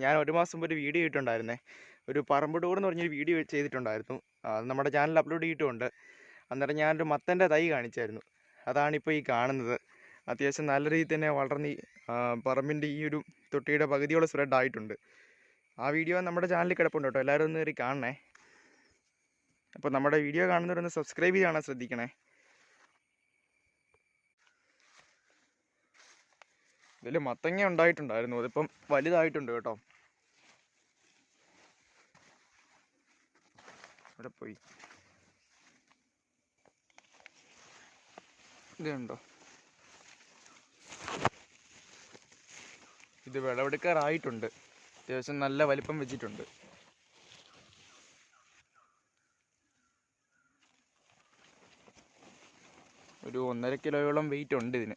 ഞാൻ ഒരു മാസം മുമ്പ് ഒരു വീഡിയോ ഇട്ടിട്ടുണ്ടായിരുന്നേ. ഒരു പറമ്പ് ടൂർ എന്ന് പറഞ്ഞൊരു വീഡിയോ ചെയ്തിട്ടുണ്ടായിരുന്നു. അത് നമ്മുടെ ചാനലിൽ അപ്ലോഡ് ചെയ്തിട്ടുമുണ്ട്. അന്നേരം ഞാനൊരു മത്തൻ്റെ തൈ കാണിച്ചായിരുന്നു. അതാണിപ്പോൾ ഈ കാണുന്നത്. അത്യാവശ്യം നല്ല രീതിയിൽ തന്നെ വളർന്ന് പറമ്പിൻ്റെ ഈ ഒരു തൊട്ടിയുടെ പകുതിയോളം സ്പ്രെഡ് ആയിട്ടുണ്ട്. ആ വീഡിയോ നമ്മുടെ ചാനലിൽ കിടപ്പുണ്ട് കേട്ടോ, എല്ലാവരും ഒന്ന് കയറി കാണണേ. അപ്പോൾ നമ്മുടെ വീഡിയോ കാണുന്നവരൊന്ന് സബ്സ്ക്രൈബ് ചെയ്ത് കാണാൻ ശ്രദ്ധിക്കണേ. ഇതിൽ മത്തങ്ങ ഉണ്ടായിട്ടുണ്ടായിരുന്നു, അതിപ്പം വലുതായിട്ടുണ്ട് കേട്ടോ. ഇവിടെ പോയി ഇതുണ്ടോ, ഇത് വിളവെടുക്കാറായിട്ടുണ്ട്. അത്യാവശ്യം നല്ല വലിപ്പം വെച്ചിട്ടുണ്ട്. ഒരു 1.5 കിലോയോളം വെയിറ്റ് ഉണ്ട് ഇതിന്.